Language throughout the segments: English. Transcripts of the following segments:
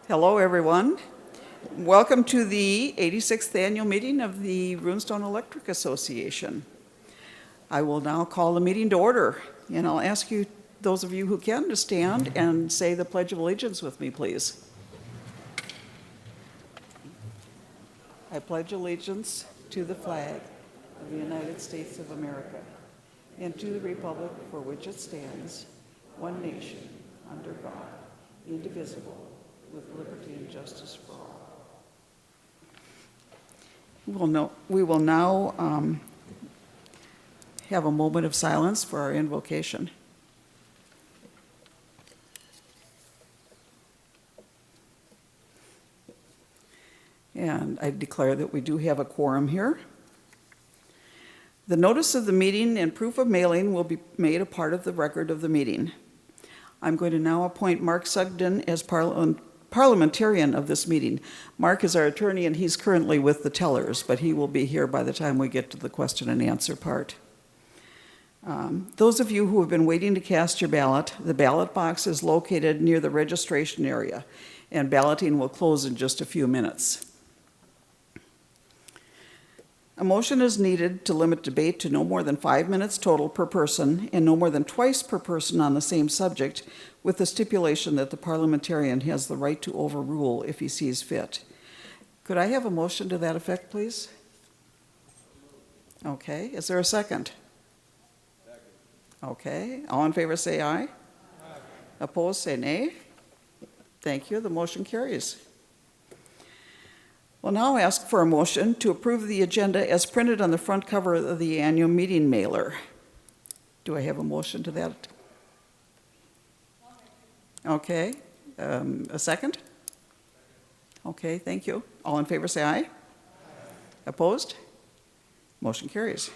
Hello, everyone. Welcome to the 86th annual meeting of the Runestone Electric Association. I will now call the meeting to order, and I'll ask you, those of you who can, to stand and say the Pledge of Allegiance with me, please. I pledge allegiance to the flag of the United States of America and to the republic for which it stands, one nation, under God, indivisible, with liberty and justice for all. We will now have a moment of silence for our invocation. And I declare that we do have a quorum here. The notice of the meeting and proof of mailing will be made a part of the record of the meeting. I'm going to now appoint Mark Sugden as parliamentarian of this meeting. Mark is our attorney, and he's currently with the tellers, but he will be here by the time we get to the question and answer part. Those of you who have been waiting to cast your ballot, the ballot box is located near the registration area, and balloting will close in just a few minutes. A motion is needed to limit debate to no more than 5 minutes total per person and no more than twice per person on the same subject, with the stipulation that the parliamentarian has the right to overrule if he sees fit. Could I have a motion to that effect, please? Okay, is there a second? Second. Okay, all in favor say aye. Aye. Opposed say nay. Thank you, the motion carries. We'll now ask for a motion to approve the agenda as printed on the front cover of the annual meeting mailer. Do I have a motion to that? Okay, a second? Okay, thank you. All in favor say aye. Aye. Opposed? Motion carries.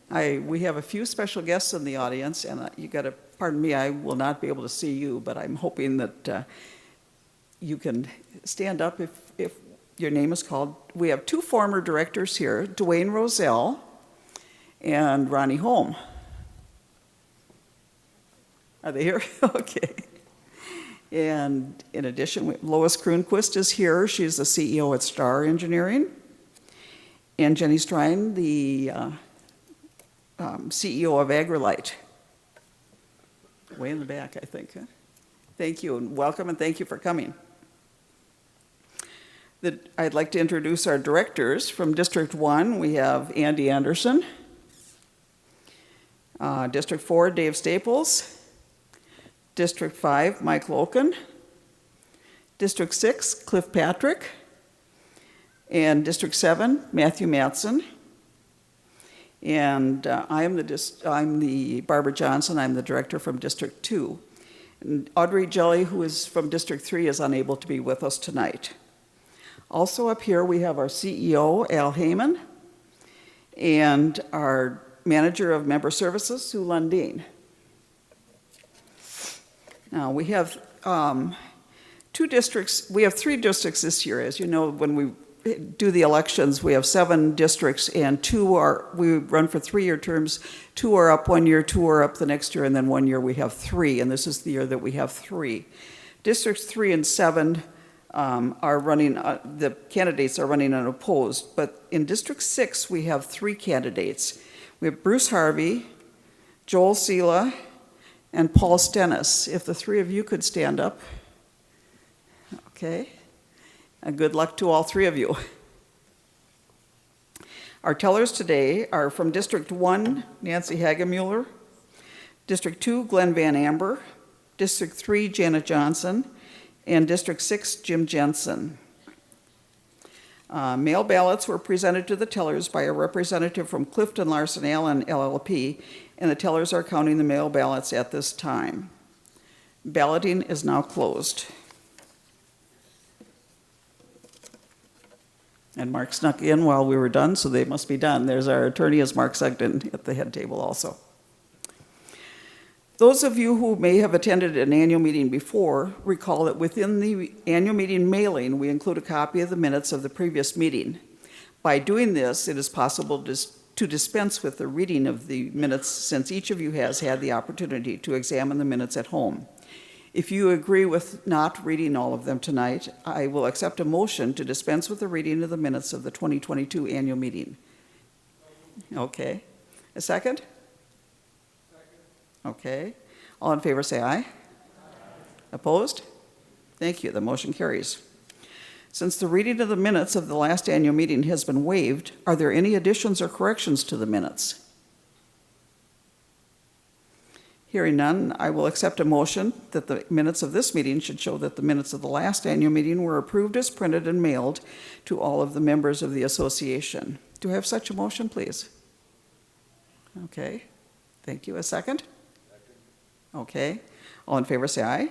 We have a few special guests in the audience, and you got to pardon me, I will not be able to see you, but I'm hoping that you can stand up if your name is called. We have two former directors here, Dwayne Roselle and Ronnie Holm. Are they here? Okay. And in addition, Lois Kroonquist is here. She's the CEO at Star Engineering. And Jenny Strine, the CEO of AgriLight. Way in the back, I think. Huh? Thank you, and welcome, and thank you for coming. I'd like to introduce our directors. From District 1, we have Andy Anderson. District 4, Dave Staples. District 5, Mike Loken. District 6, Cliff Patrick. And District 7, Matthew Matson. And I'm the Barbara Johnson. I'm the director from District 2. And Audrey Jelly, who is from District 3, is unable to be with us tonight. Also up here, we have our CEO, Al Heyman, and our Manager of Member Services, Sue Lundeen. Now, we have two districts. We have 3 districts this year. As you know, when we do the elections, we have 7 districts, and we run for 3-year terms. 2 are up 1 year, 2 are up the next year, and then 1 year we have 3, and this is the year that we have 3. Districts 3 and 7 are running, the candidates are running unopposed, but in District 6 we have 3 candidates. We have Bruce Harvey, Joel Sela, and Paul Stennis. If the 3 of you could stand up. Okay, and good luck to all 3 of you. Our tellers today are from District 1, Nancy Hagemuller, District 2, Glenn Van Amber, District 3, Janet Johnson, and District 6, Jim Jensen. Mail ballots were presented to the tellers by a representative from Clifton Larson Allen LLP, and the tellers are counting the mail ballots at this time. Balloting is now closed. And Mark snuck in while we were done, so they must be done. There's our attorney, is Mark Sugden, at the head table also. Those of you who may have attended an annual meeting before recall that within the annual meeting mailing, we include a copy of the minutes of the previous meeting. By doing this, it is possible to dispense with the reading of the minutes, since each of you has had the opportunity to examine the minutes at home. If you agree with not reading all of them tonight, I will accept a motion to dispense with the reading of the minutes of the 2022 annual meeting. Okay. A second? Okay. All in favor say aye. Opposed? Thank you. The motion carries. Since the reading of the minutes of the last annual meeting has been waived, are there any additions or corrections to the minutes? Hearing none, I will accept a motion that the minutes of this meeting should show that the minutes of the last annual meeting were approved as printed and mailed to all of the members of the association. Do I have such a motion, please? Okay. Thank you. A second? Okay. All in favor say aye.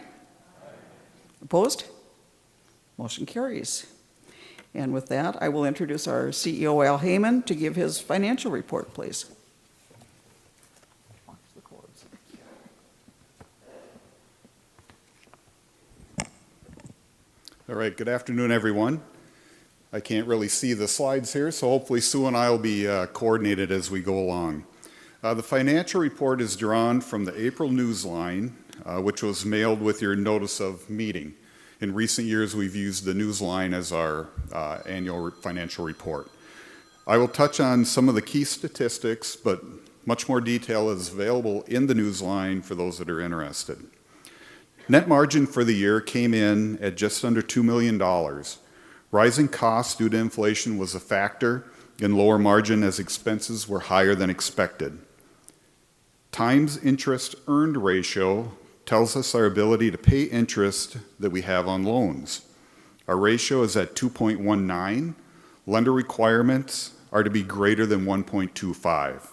Opposed? Motion carries. And with that, I will introduce our CEO, Al Heyman, to give his financial report, please. All right, good afternoon, everyone. I can't really see the slides here, so hopefully Sue and I will be coordinated as we go along. The financial report is drawn from the April Newsline, which was mailed with your notice of meeting. In recent years, we've used the Newsline as our annual financial report. I will touch on some of the key statistics, but much more detail is available in the Newsline for those that are interested. Net margin for the year came in at just under $2 million. Rising costs due to inflation was a factor in lower margin as expenses were higher than expected. Times interest earned ratio tells us our ability to pay interest that we have on loans. Our ratio is at 2.19. Lender requirements are to be greater than 1.25.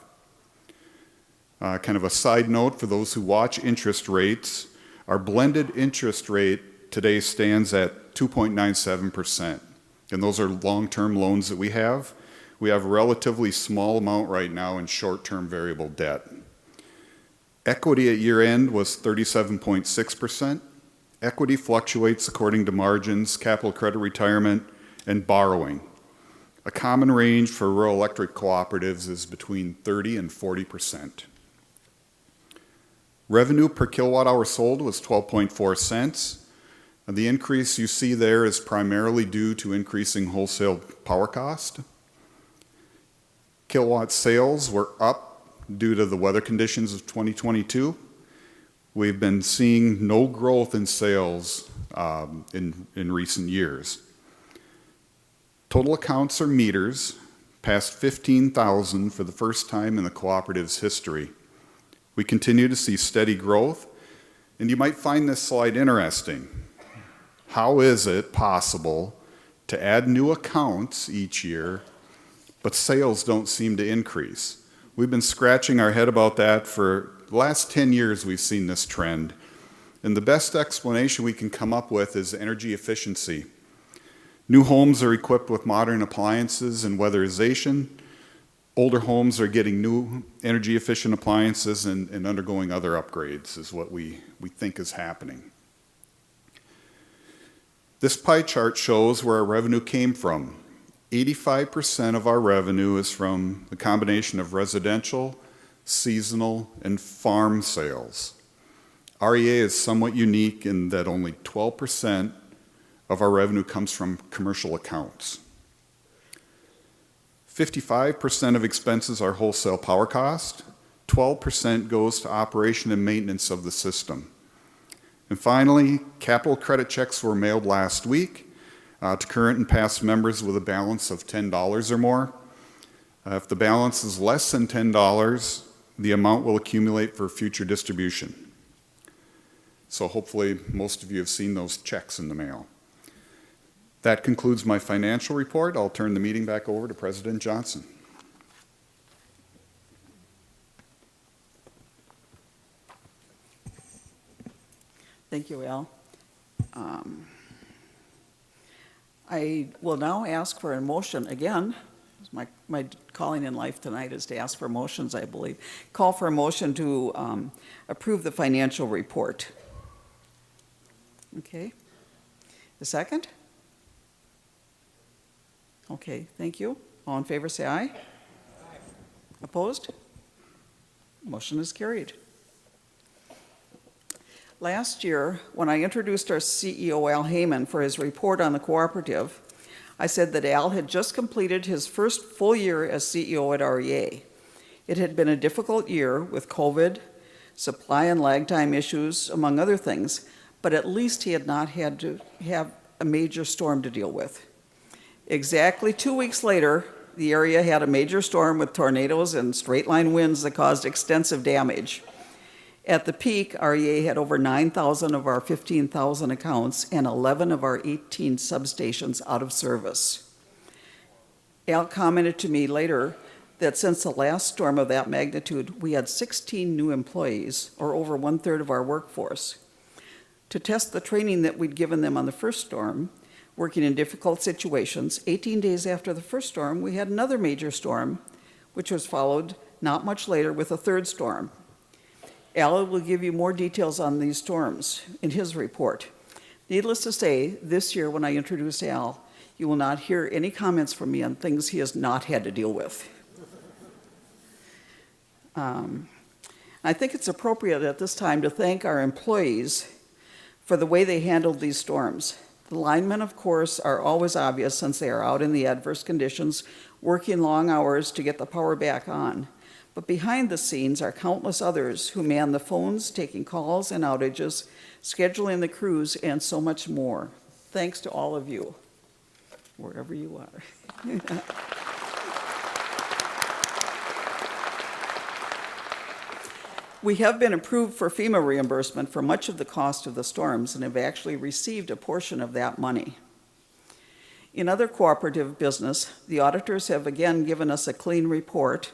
Kind of a side note for those who watch interest rates, our blended interest rate today stands at 2.97%. And those are long-term loans that we have. We have a relatively small amount right now in short-term variable debt. Equity at year end was 37.6%. Equity fluctuates according to margins, capital credit retirement, and borrowing. A common range for rural electric cooperatives is between 30 and 40%. Revenue per kilowatt hour sold was 12.4 cents. And the increase you see there is primarily due to increasing wholesale power cost. Kilowatt sales were up due to the weather conditions of 2022. We've been seeing no growth in sales in recent years. Total accounts or meters passed 15,000 for the first time in the cooperative's history. We continue to see steady growth, and you might find this slide interesting. How is it possible to add new accounts each year, but sales don't seem to increase? We've been scratching our head about that for the last 10 years. We've seen this trend. And the best explanation we can come up with is energy efficiency. New homes are equipped with modern appliances and weatherization. Older homes are getting new energy efficient appliances and undergoing other upgrades is what we think is happening. This pie chart shows where our revenue came from. 85% of our revenue is from the combination of residential, seasonal, and farm sales. REA is somewhat unique in that only 12% of our revenue comes from commercial accounts. 55% of expenses are wholesale power cost. 12% goes to operation and maintenance of the system. And finally, capital credit checks were mailed last week to current and past members with a balance of $10 or more. If the balance is less than $10, the amount will accumulate for future distribution. So hopefully most of you have seen those checks in the mail. That concludes my financial report. I'll turn the meeting back over to President Johnson. Thank you, Al. I will now ask for a motion again. My calling in life tonight is to ask for motions, I believe. Call for a motion to approve the financial report. Okay. The second? Okay, thank you. All in favor say aye. Aye. Opposed? Motion is carried. Last year, when I introduced our CEO, Al Heyman, for his report on the cooperative, I said that Al had just completed his first full year as CEO at REA. It had been a difficult year with COVID, supply and lag time issues, among other things, but at least he had not had to have a major storm to deal with. Exactly 2 weeks later, the area had a major storm with tornadoes and straight-line winds that caused extensive damage. At the peak, REA had over 9,000 of our 15,000 accounts and 11 of our 18 substations out of service. Al commented to me later that since the last storm of that magnitude, we had 16 new employees, or over 1/3 of our workforce. To test the training that we'd given them on the first storm, working in difficult situations, 18 days after the first storm, we had another major storm, which was followed not much later with a third storm. Al will give you more details on these storms in his report. Needless to say, this year when I introduce Al, you will not hear any comments from me on things he has not had to deal with. I think it's appropriate at this time to thank our employees for the way they handled these storms. The linemen, of course, are always obvious since they are out in the adverse conditions, working long hours to get the power back on. But behind the scenes are countless others who man the phones, taking calls and outages, scheduling the crews, and so much more. Thanks to all of you, wherever you are. We have been approved for FEMA reimbursement for much of the cost of the storms and have actually received a portion of that money. In other cooperative business, the auditors have again given us a clean report.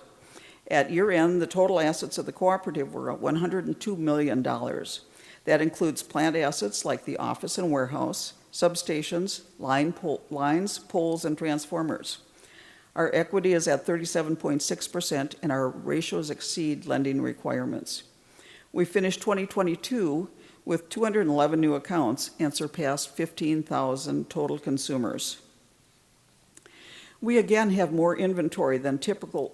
At year end, the total assets of the cooperative were at $102 million. That includes plant assets like the office and warehouse, substations, lines, poles, and transformers. Our equity is at 37.6%, and our ratios exceed lending requirements. We finished 2022 with 211 new accounts and surpassed 15,000 total consumers. We again have more inventory than typical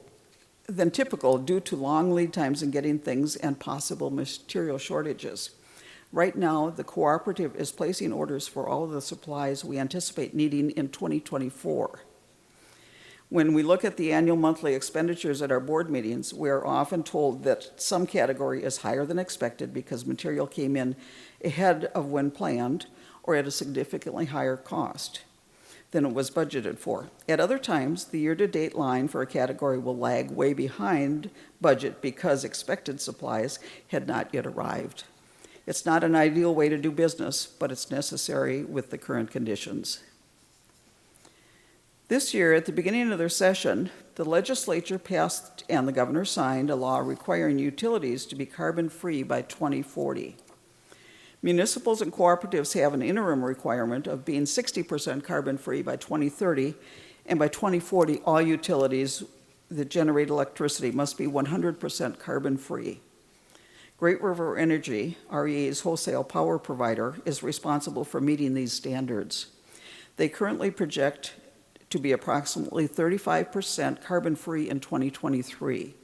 due to long lead times in getting things and possible material shortages. Right now, the cooperative is placing orders for all of the supplies we anticipate needing in 2024. When we look at the annual monthly expenditures at our board meetings, we are often told that some category is higher than expected because material came in ahead of when planned or at a significantly higher cost than it was budgeted for. At other times, the year-to-date line for a category will lag way behind budget because expected supplies had not yet arrived. It's not an ideal way to do business, but it's necessary with the current conditions. This year, at the beginning of their session, the legislature passed and the governor signed a law requiring utilities to be carbon-free by 2040. Municipals and cooperatives have an interim requirement of being 60% carbon-free by 2030, and by 2040, all utilities that generate electricity must be 100% carbon-free. Great River Energy, REA's wholesale power provider, is responsible for meeting these standards. They currently project to be approximately 35% carbon-free in 2023.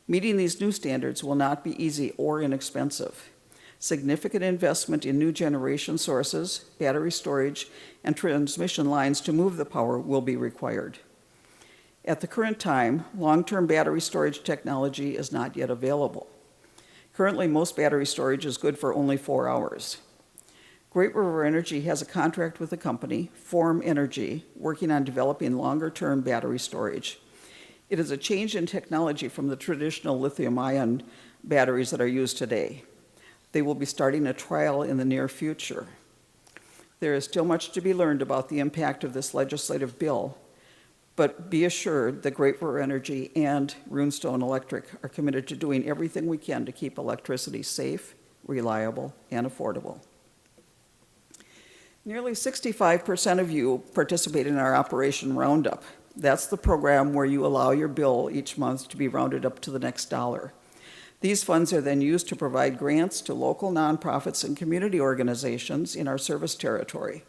Meeting these new standards will not be easy or inexpensive. Significant investment in new generation sources, battery storage, and transmission lines to move the power will be required. At the current time, long-term battery storage technology is not yet available. Currently, most battery storage is good for only 4 hours. Great River Energy has a contract with the company, Form Energy, working on developing longer-term battery storage. It is a change in technology from the traditional lithium-ion batteries that are used today. They will be starting a trial in the near future. There is still much to be learned about the impact of this legislative bill, but be assured that Great River Energy and Runestone Electric are committed to doing everything we can to keep electricity safe, reliable, and affordable. Nearly 65% of you participate in our Operation Roundup. That's the program where you allow your bill each month to be rounded up to the next dollar. These funds are then used to provide grants to local nonprofits and community organizations in our service territory.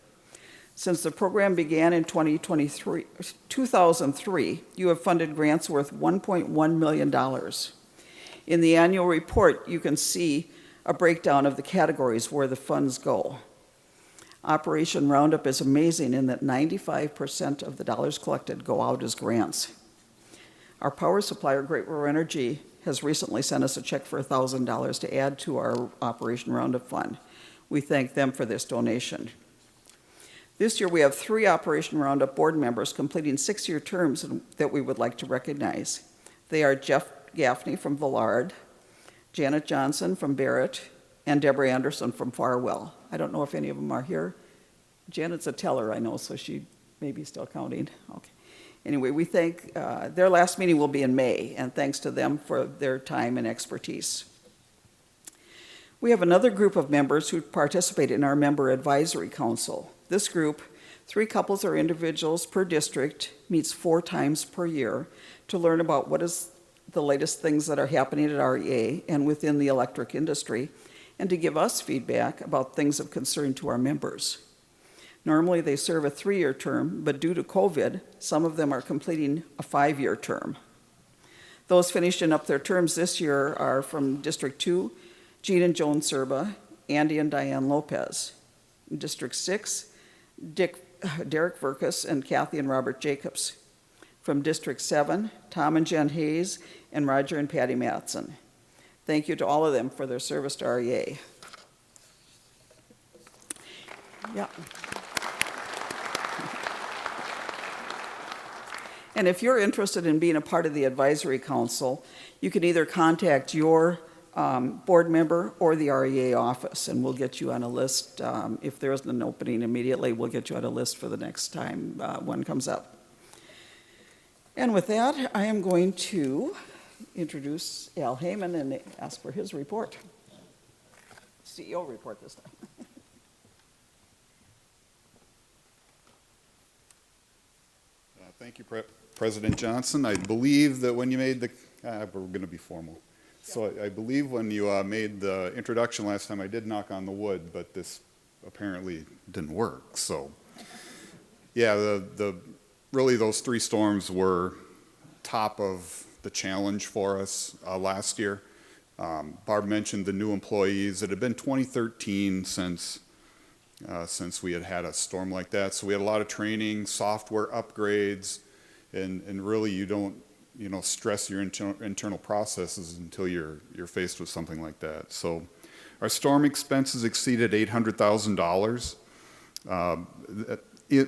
Since the program began in 2003, you have funded grants worth $1.1 million. In the annual report, you can see a breakdown of the categories where the funds go. Operation Roundup is amazing in that 95% of the dollars collected go out as grants. Our power supplier, Great River Energy, has recently sent us a check for $1,000 to add to our Operation Roundup fund. We thank them for this donation. This year we have 3 Operation Roundup board members completing 6-year terms that we would like to recognize. They are Jeff Gaffney from Villard, Janet Johnson from Barrett, and Deborah Anderson from Farwell. I don't know if any of them are here. Janet's a teller, I know, so she may be still counting. Okay. Anyway, we thank, their last meeting will be in May, and thanks to them for their time and expertise. We have another group of members who participate in our Member Advisory Council. This group, 3 couples or individuals per district, meets 4 times per year to learn about what is the latest things that are happening at REA and within the electric industry, and to give us feedback about things of concern to our members. Normally they serve a 3-year term, but due to COVID, some of them are completing a 5-year term. Those finishing up their terms this year are from District 2, Jean and Joan Serba, Andy and Diane Lopez. In District 6, Derek Verkus and Kathy and Robert Jacobs. From District 7, Tom and Jen Hayes and Roger and Patty Matson. Thank you to all of them for their service to REA. Yeah. And if you're interested in being a part of the advisory council, you can either contact your board member or the REA office, and we'll get you on a list. If there isn't an opening immediately, we'll get you on a list for the next time one comes up. And with that, I am going to introduce Al Heyman and ask for his report. CEO report this time. Thank you, President Johnson. I believe that when you made the, we're going to be formal. So I believe when you made the introduction last time, I did knock on the wood, but this apparently didn't work. So, yeah, really those 3 storms were top of the challenge for us last year. Barb mentioned the new employees. It had been 2013 since we had a storm like that. So we had a lot of training, software upgrades, and really you don't stress your internal processes until you're faced with something like that. So our storm expenses exceeded $800,000.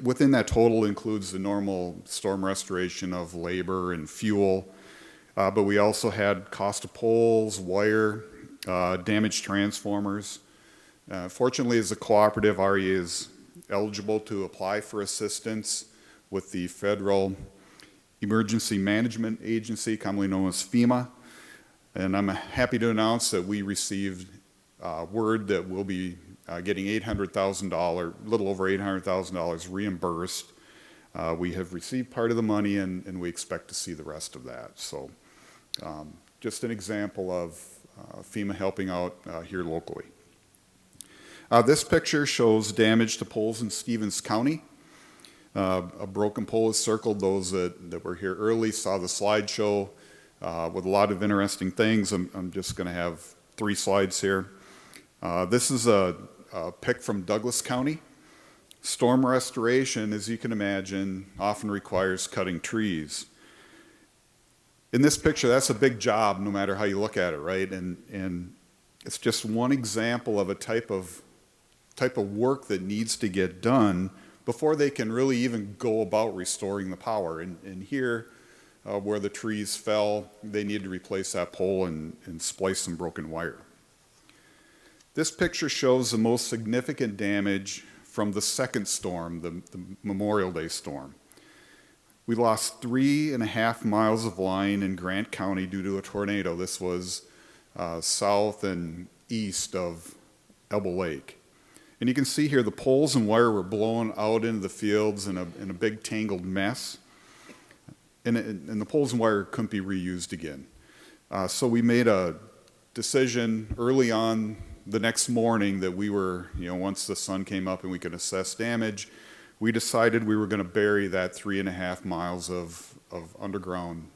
Within that total includes the normal storm restoration of labor and fuel, but we also had cost of poles, wire, damaged transformers. Fortunately, as a cooperative, REA is eligible to apply for assistance with the Federal Emergency Management Agency, commonly known as FEMA. And I'm happy to announce that we received word that we'll be getting $800,000, a little over $800,000 reimbursed. We have received part of the money and we expect to see the rest of that. So just an example of FEMA helping out here locally. This picture shows damage to poles in Stevens County. A broken pole is circled. Those that were here early saw the slideshow with a lot of interesting things. I'm just going to have 3 slides here. This is a pic from Douglas County. Storm restoration, as you can imagine, often requires cutting trees. In this picture, that's a big job no matter how you look at it, right? And it's just one example of a type of work that needs to get done before they can really even go about restoring the power. And here, where the trees fell, they need to replace that pole and splice some broken wire. This picture shows the most significant damage from the second storm, the Memorial Day storm. We lost 3.5 miles of line in Grant County due to a tornado. This was south and east of Elbow Lake. And you can see here the poles and wire were blown out into the fields in a big tangled mess. And the poles and wire couldn't be reused again. So we made a decision early on the next morning that we were, once the sun came up and we could assess damage, we decided we were going to bury that 3.5 miles of underground,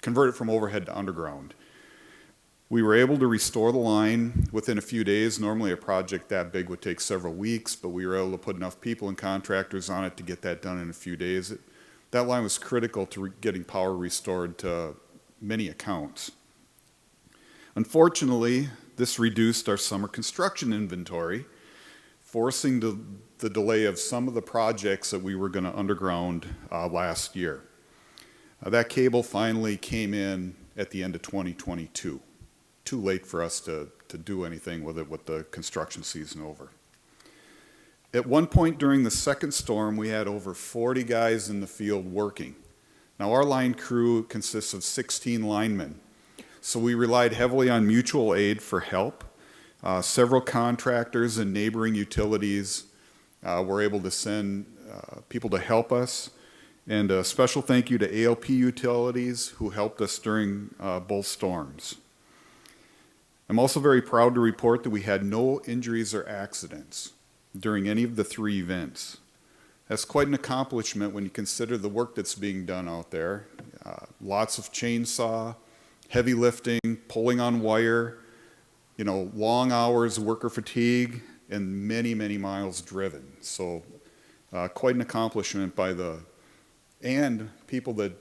convert it from overhead to underground. We were able to restore the line within a few days. Normally a project that big would take several weeks, but we were able to put enough people and contractors on it to get that done in a few days. That line was critical to getting power restored to many accounts. Unfortunately, this reduced our summer construction inventory, forcing the delay of some of the projects that we were going to underground last year. That cable finally came in at the end of 2022. Too late for us to do anything with it with the construction season over. At one point during the second storm, we had over 40 guys in the field working. Now our line crew consists of 16 linemen, so we relied heavily on mutual aid for help. Several contractors and neighboring utilities were able to send people to help us. And a special thank you to ALP Utilities, who helped us during both storms. I'm also very proud to report that we had no injuries or accidents during any of the 3 events. That's quite an accomplishment when you consider the work that's being done out there. Lots of chainsaw, heavy lifting, pulling on wire, long hours, worker fatigue, and many, many miles driven. So quite an accomplishment by and people that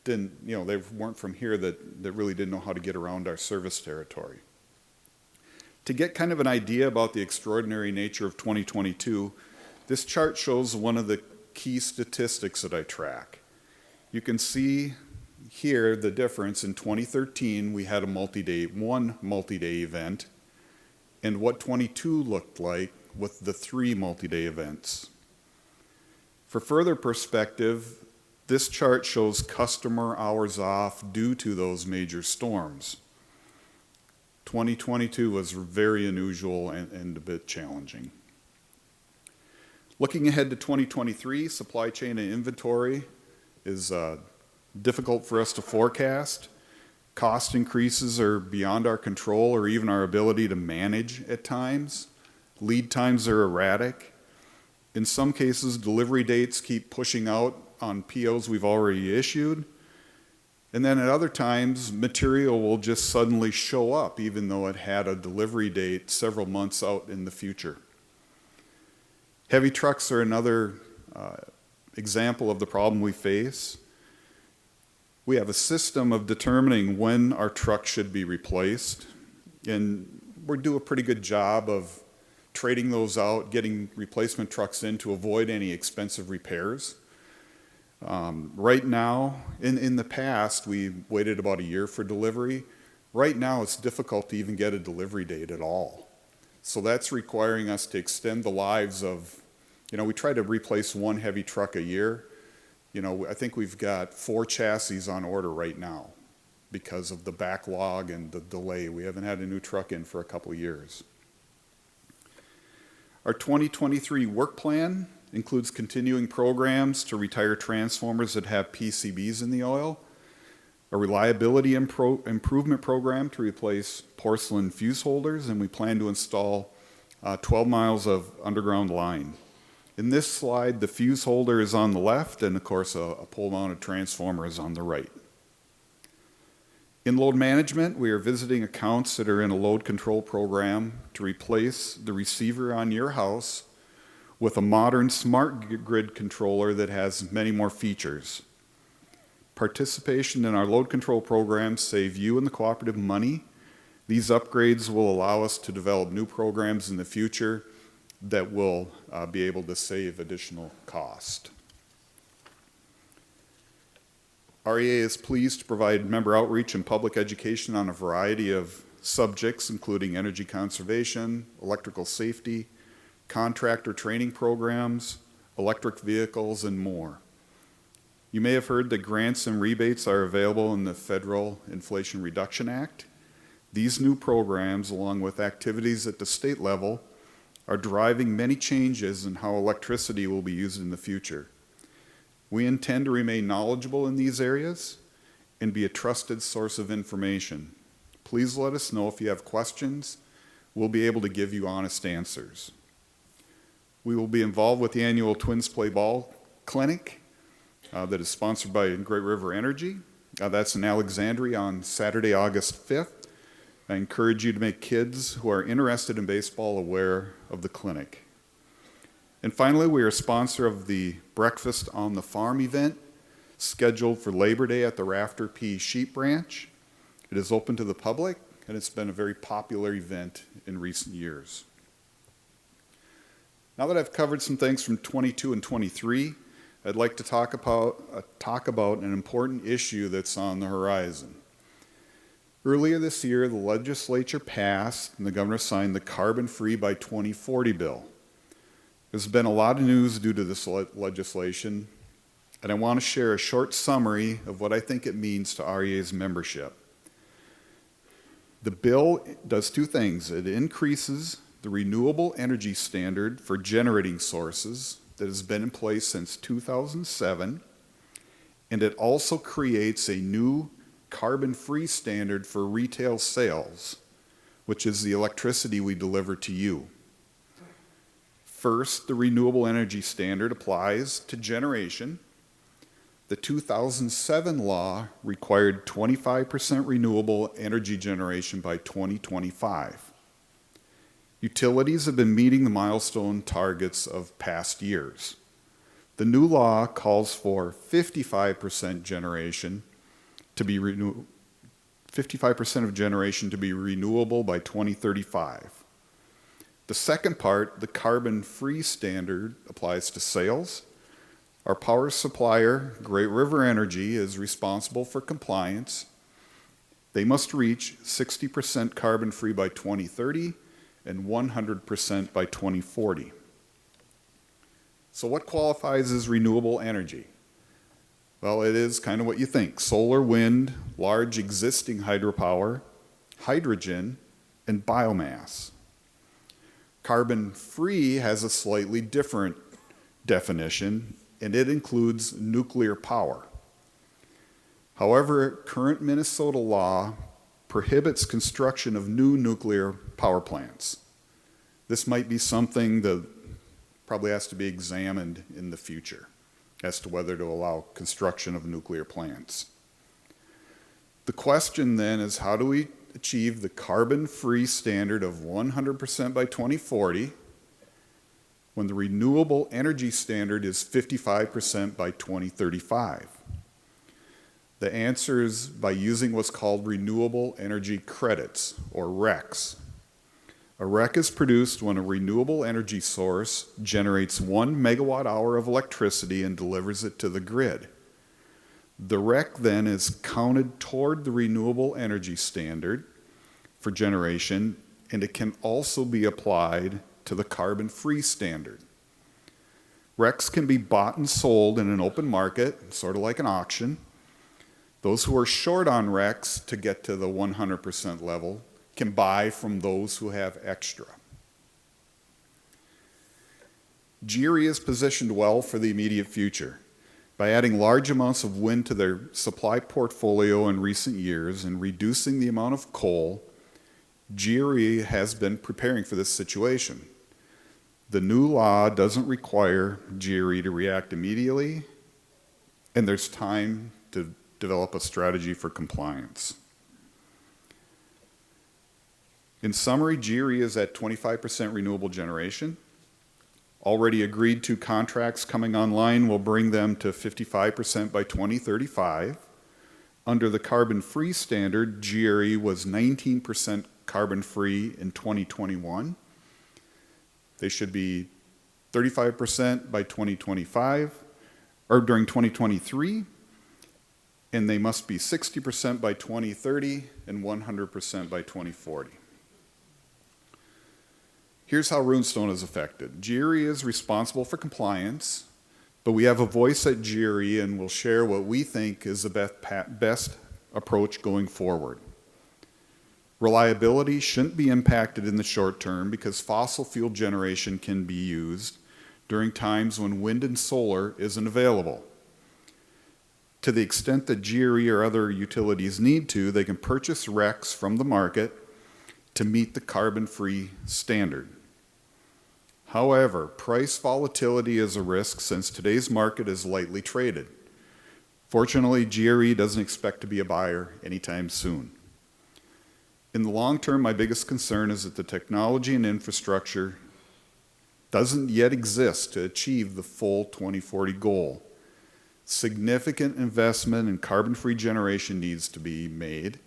didn't, they weren't from here that really didn't know how to get around our service territory. To get kind of an idea about the extraordinary nature of 2022, this chart shows one of the key statistics that I track. You can see here the difference. In 2013, we had one multi-day event, and what 22 looked like with the 3 multi-day events. For further perspective, this chart shows customer hours off due to those major storms. 2022 was very unusual and a bit challenging. Looking ahead to 2023, supply chain and inventory is difficult for us to forecast. Cost increases are beyond our control or even our ability to manage at times. Lead times are erratic. In some cases, delivery dates keep pushing out on POs we've already issued. And then at other times, material will just suddenly show up even though it had a delivery date several months out in the future. Heavy trucks are another example of the problem we face. We have a system of determining when our truck should be replaced, and we do a pretty good job of trading those out, getting replacement trucks in to avoid any expensive repairs. Right now, in the past, we waited about a year for delivery. Right now, it's difficult to even get a delivery date at all. So that's requiring us to extend the lives of, we try to replace one heavy truck a year. I think we've got 4 chassis on order right now because of the backlog and the delay. We haven't had a new truck in for a couple years. Our 2023 work plan includes continuing programs to retire transformers that have PCBs in the oil, a reliability improvement program to replace porcelain fuse holders, and we plan to install 12 miles of underground line. In this slide, the fuse holder is on the left, and of course a pole-mounted transformer is on the right. In load management, we are visiting accounts that are in a load control program to replace the receiver on your house with a modern smart grid controller that has many more features. Participation in our load control programs save you and the cooperative money. These upgrades will allow us to develop new programs in the future that will be able to save additional cost. REA is pleased to provide member outreach and public education on a variety of subjects, including energy conservation, electrical safety, contractor training programs, electric vehicles, and more. You may have heard that grants and rebates are available in the Federal Inflation Reduction Act. These new programs, along with activities at the state level, are driving many changes in how electricity will be used in the future. We intend to remain knowledgeable in these areas and be a trusted source of information. Please let us know if you have questions. We'll be able to give you honest answers. We will be involved with the annual Twins Play Ball Clinic that is sponsored by Great River Energy. That's in Alexandria on Saturday, August 5th. I encourage you to make kids who are interested in baseball aware of the clinic. And finally, we are a sponsor of the Breakfast on the Farm event scheduled for Labor Day at the Rafter P Sheep Ranch. It is open to the public, and it's been a very popular event in recent years. Now that I've covered some things from 22 and 23, I'd like to talk about an important issue that's on the horizon. Earlier this year, the legislature passed and the governor signed the Carbon-Free by 2040 bill. There's been a lot of news due to this legislation, and I want to share a short summary of what I think it means to REA's membership. The bill does two things. It increases the renewable energy standard for generating sources that has been in place since 2007, and it also creates a new carbon-free standard for retail sales, which is the electricity we deliver to you. First, the renewable energy standard applies to generation. The 2007 law required 25% renewable energy generation by 2025. Utilities have been meeting the milestone targets of past years. The new law calls for 55% generation to be 55% of generation to be renewable by 2035. The second part, the carbon-free standard, applies to sales. Our power supplier, Great River Energy, is responsible for compliance. They must reach 60% carbon-free by 2030 and 100% by 2040. So what qualifies as renewable energy? Well, it is kind of what you think: solar, wind, large existing hydropower, hydrogen, and biomass. Carbon-free has a slightly different definition, and it includes nuclear power. However, current Minnesota law prohibits construction of new nuclear power plants. This might be something that probably has to be examined in the future as to whether to allow construction of nuclear plants. The question then is, how do we achieve the carbon-free standard of 100% by 2040 when the renewable energy standard is 55% by 2035? The answer is by using what's called renewable energy credits, or RECs. A REC is produced when a renewable energy source generates 1 megawatt hour of electricity and delivers it to the grid. The REC then is counted toward the renewable energy standard for generation, and it can also be applied to the carbon-free standard. RECs can be bought and sold in an open market, sort of like an auction. Those who are short on RECs to get to the 100% level can buy from those who have extra. GRE is positioned well for the immediate future. By adding large amounts of wind to their supply portfolio in recent years and reducing the amount of coal, GRE has been preparing for this situation. The new law doesn't require GRE to react immediately, and there's time to develop a strategy for compliance. In summary, GRE is at 25% renewable generation. Already agreed to contracts coming online will bring them to 55% by 2035. Under the carbon-free standard, GRE was 19% carbon-free in 2021. They should be 35% by 2025, or during 2023, and they must be 60% by 2030 and 100% by 2040. Here's how Runestone is affected. GRE is responsible for compliance, but we have a voice at GRE and we'll share what we think is the best approach going forward. Reliability shouldn't be impacted in the short term because fossil fuel generation can be used during times when wind and solar isn't available. To the extent that GRE or other utilities need to, they can purchase RECs from the market to meet the carbon-free standard. However, price volatility is a risk since today's market is lightly traded. Fortunately, GRE doesn't expect to be a buyer anytime soon. In the long term, my biggest concern is that the technology and infrastructure doesn't yet exist to achieve the full 2040 goal. Significant investment in carbon-free generation needs to be made.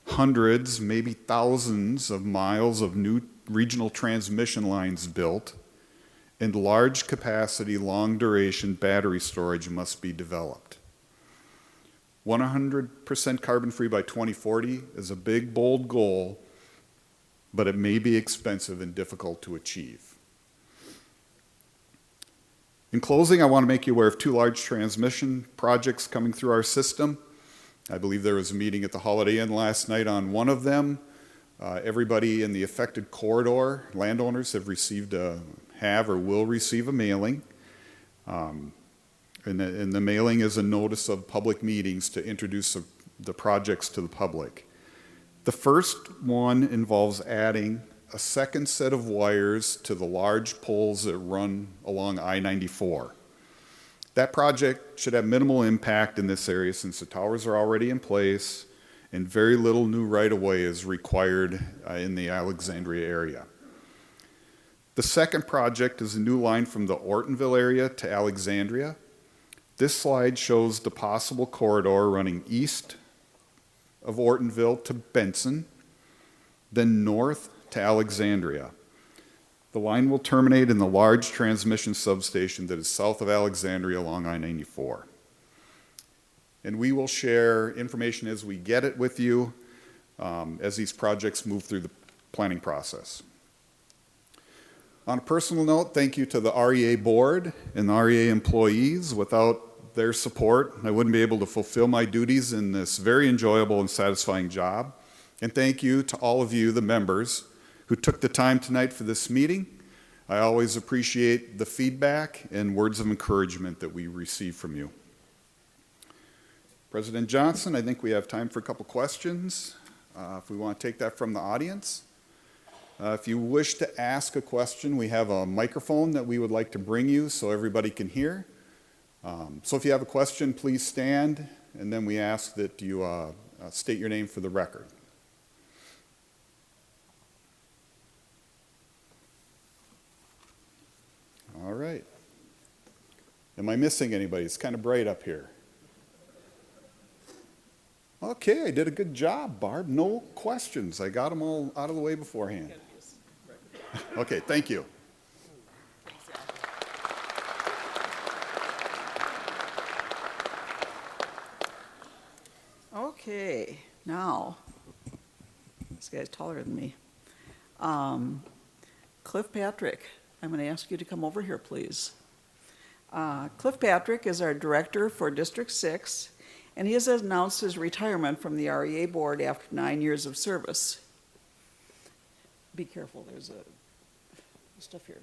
Hundreds, maybe thousands of miles of new regional transmission lines built, and large capacity, long duration battery storage must be developed. 100% carbon-free by 2040 is a big, bold goal, but it may be expensive and difficult to achieve. In closing, I want to make you aware of two large transmission projects coming through our system. I believe there was a meeting at the Holiday Inn last night on one of them. Everybody in the affected corridor, landowners, have or will receive a mailing. And the mailing is a notice of public meetings to introduce the projects to the public. The first one involves adding a second set of wires to the large poles that run along I-94. That project should have minimal impact in this area since the towers are already in place and very little new right-of-way is required in the Alexandria area. The second project is a new line from the Ortonville area to Alexandria. This slide shows the possible corridor running east of Ortonville to Benson, then north to Alexandria. The line will terminate in the large transmission substation that is south of Alexandria along I-94. And we will share information as we get it with you as these projects move through the planning process. On a personal note, thank you to the REA board and the REA employees. Without their support, I wouldn't be able to fulfill my duties in this very enjoyable and satisfying job. And thank you to all of you, the members, who took the time tonight for this meeting. I always appreciate the feedback and words of encouragement that we receive from you. President Johnson, I think we have time for a couple questions. If we want to take that from the audience. If you wish to ask a question, we have a microphone that we would like to bring you so everybody can hear. So if you have a question, please stand, and then we ask that you state your name for the record. All right. Am I missing anybody? It's kind of bright up here. Okay, I did a good job, Barb. No questions. I got them all out of the way beforehand. Okay, thank you. Okay, now, this guy's taller than me. Cliff Patrick, I'm going to ask you to come over here, please. Cliff Patrick is our director for District 6, and he has announced his retirement from the REA board after 9 years of service. Be careful, there's stuff here.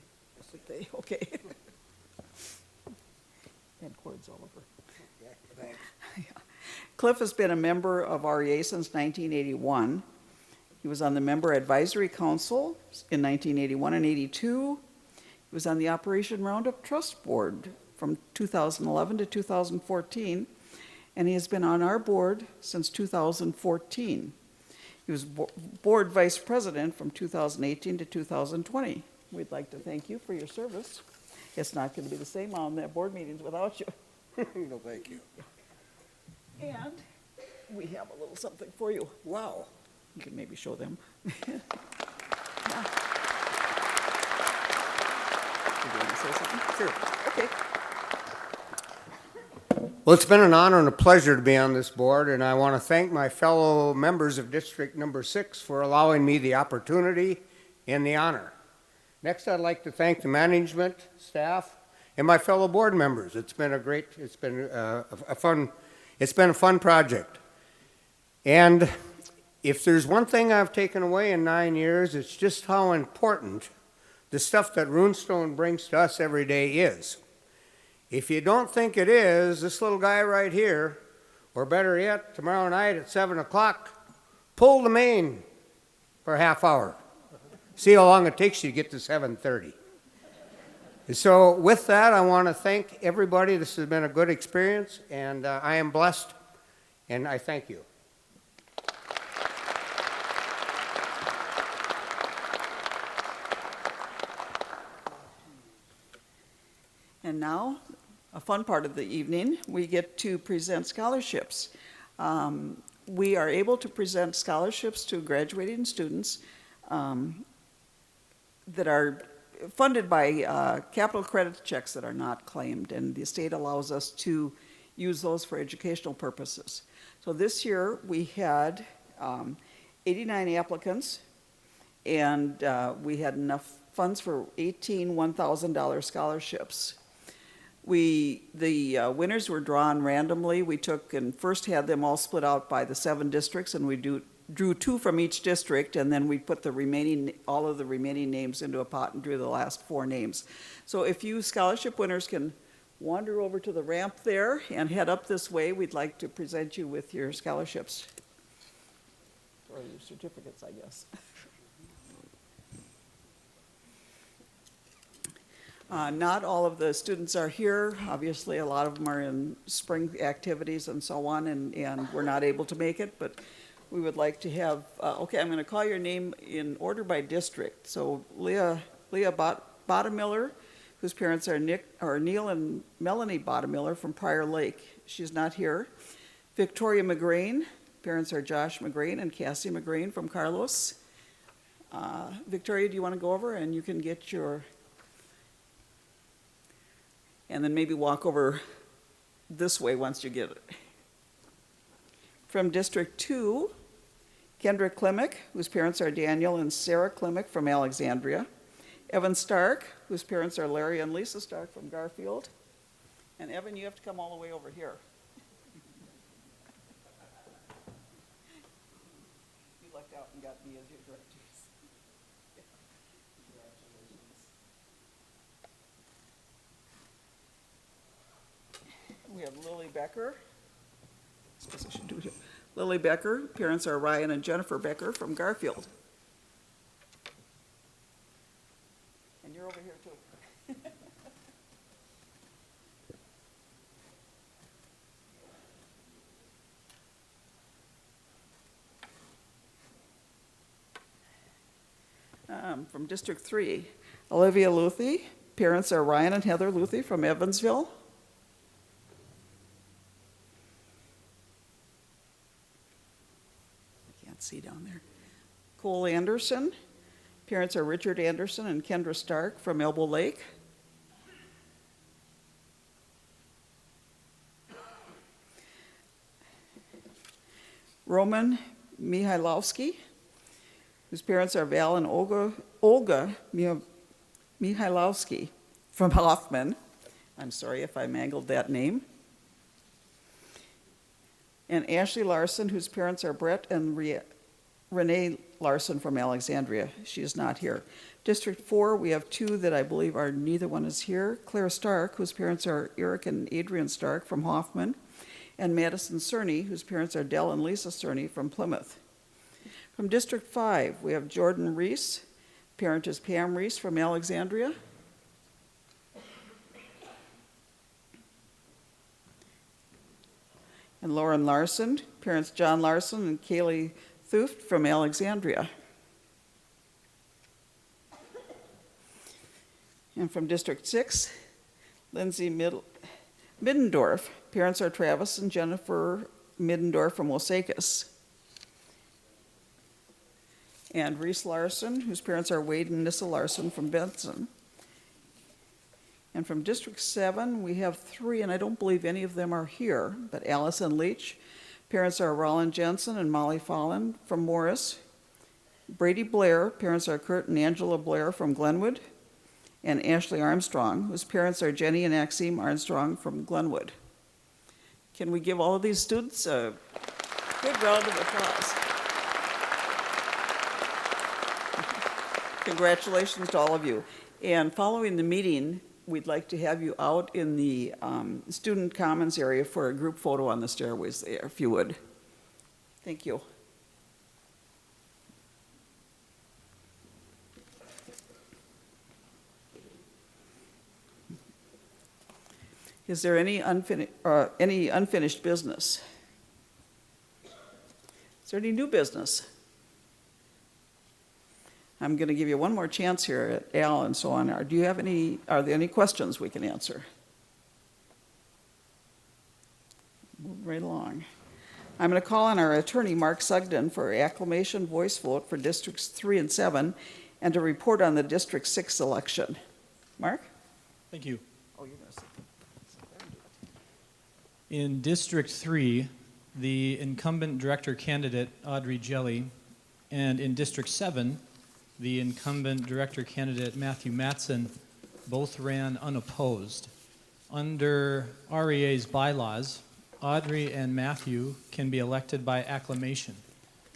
Okay. And cords all over. Yeah, thanks. Yeah. Cliff has been a member of REA since 1981. He was on the Member Advisory Council in 1981 and 82. He was on the Operation Roundup Trust Board from 2011 to 2014, and he has been on our board since 2014. He was board vice president from 2018 to 2020. We'd like to thank you for your service. It's not going to be the same on the board meetings without you. No, thank you. And we have a little something for you. Wow. You can maybe show them. Yeah. You want to say something? Sure. Okay. Well, it's been an honor and a pleasure to be on this board, and I want to thank my fellow members of District Number 6 for allowing me the opportunity and the honor. Next, I'd like to thank the management, staff, and my fellow board members. It's been a fun project. And if there's one thing I've taken away in 9 years, it's just how important the stuff that Runestone brings to us every day is. If you don't think it is, this little guy right here, or better yet, tomorrow night at 7 o'clock, pull the main for a half hour. See how long it takes you to get to 7:30. So with that, I want to thank everybody. This has been a good experience, and I am blessed, and I thank you. And now, a fun part of the evening, we get to present scholarships. We are able to present scholarships to graduating students that are funded by capital credit checks that are not claimed, and the state allows us to use those for educational purposes. So this year, we had 89 applicants, and we had enough funds for 18 $1,000 scholarships. The winners were drawn randomly. We took and first had them all split out by the 7 districts, and we drew 2 from each district, and then we put all of the remaining names into a pot and drew the last 4 names. So if you scholarship winners can wander over to the ramp there and head up this way, we'd like to present you with your scholarships. Or your certificates, I guess. Not all of the students are here. Obviously, a lot of them are in spring activities and so on, and we're not able to make it, but we would like to have, okay, I'm going to call your name in order by district. So Leah Bottomiller, whose parents are Neil and Melanie Bottomiller from Prior Lake. She's not here. Victoria McGrain, parents are Josh McGrain and Cassie McGrain from Carlos. Victoria, do you want to go over and you can get your, and then maybe walk over this way once you get it. From District 2, Kendra Klimek, whose parents are Daniel and Sarah Klimek from Alexandria. Evan Stark, whose parents are Larry and Lisa Stark from Garfield. And Evan, you have to come all the way over here. You lucked out and got me as your directors. Congratulations. We have Lily Becker. I suppose I should do it here. Lily Becker, parents are Ryan and Jennifer Becker from Garfield. And you're over here too. From District 3, Olivia Luthi, parents are Ryan and Heather Luthi from Evansville. See down there. Cole Anderson, parents are Richard Anderson and Kendra Stark from Elbow Lake. Roman Mihailovsky, whose parents are Val and Olga Mihailovsky from Hoffman. I'm sorry if I mangled that name. And Ashley Larson, whose parents are Brett and Renee Larson from Alexandria. She is not here. District 4, we have 2 that I believe are, neither one is here. Claire Stark, whose parents are Eric and Adrian Stark from Hoffman. And Madison Cerny, whose parents are Dell and Lisa Cerny from Plymouth. From District 5, we have Jordan Reese. Parent is Pam Reese from Alexandria. And Lauren Larson, parents John Larson and Kaylee Thuft from Alexandria. And from District 6, Lindsay Middendorf, parents are Travis and Jennifer Middendorf from Osakis. And Reese Larson, whose parents are Wade and Nissa Larson from Benson. And from District 7, we have 3, and I don't believe any of them are here, but Allison Leach. Parents are Roland Jensen and Molly Fallon from Morris. Brady Blair, parents are Kurt and Angela Blair from Glenwood. And Ashley Armstrong, whose parents are Jenny and Axime Armstrong from Glenwood. Can we give all of these students a good round of applause? Congratulations to all of you. And following the meeting, we'd like to have you out in the student commons area for a group photo on the stairways there, if you would. Thank you. Is there any unfinished business? Is there any new business? I'm going to give you one more chance here at Al and so on. Are there any questions we can answer? Moving right along. I'm going to call on our attorney, Mark Sugden, for acclamation voice vote for Districts 3 and 7, and to report on the District 6 election. Mark? Thank you. Oh, you're going to sit. In District 3, the incumbent director candidate, Audrey Jelly, and in District 7, the incumbent director candidate, Matthew Matson, both ran unopposed. Under REA's bylaws, Audrey and Matthew can be elected by acclamation,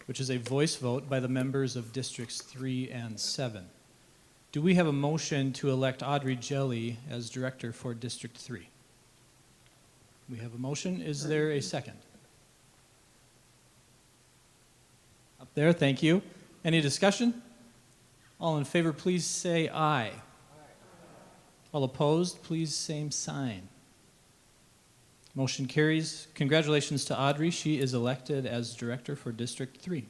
which is a voice vote by the members of Districts 3 and 7. Do we have a motion to elect Audrey Jelly as director for District 3? We have a motion. Is there a second? Up there, thank you. Any discussion? All in favor, please say aye. All opposed, please same sign. Motion carries. Congratulations to Audrey. She is elected as director for District 3.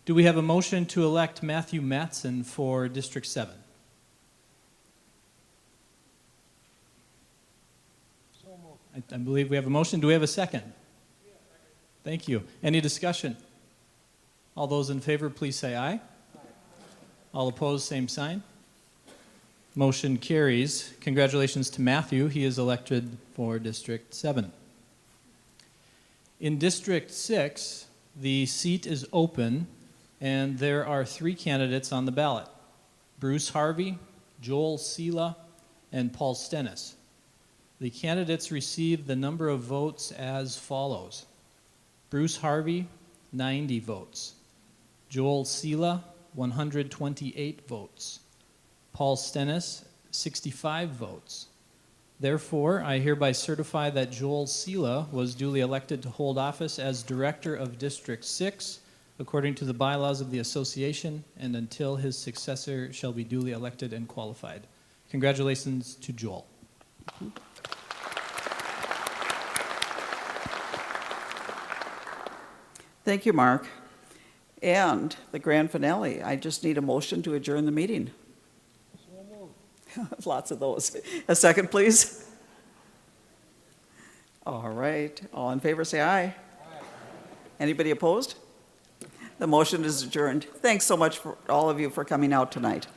Do we have a motion to elect Matthew Matson for District 7? I believe we have a motion. Do we have a second? Thank you. Any discussion? All those in favor, please say aye. All opposed, same sign. Motion carries. Congratulations to Matthew. He is elected for District 7. In District 6, the seat is open, and there are 3 candidates on the ballot: Bruce Harvey, Joel Sela, and Paul Stennis. The candidates received the number of votes as follows: Bruce Harvey, 90 votes; Joel Sela, 128 votes; Paul Stennis, 65 votes. Therefore, I hereby certify that Joel Sela was duly elected to hold office as Director of District 6, according to the bylaws of the association, and until his successor shall be duly elected and qualified. Congratulations to Joel. Thank you, Mark. And the grand finale, I just need a motion to adjourn the meeting. Lots of those. A second, please. All right. All in favor, say aye. Aye. Anybody opposed? The motion is adjourned. Thanks so much for all of you for coming out tonight.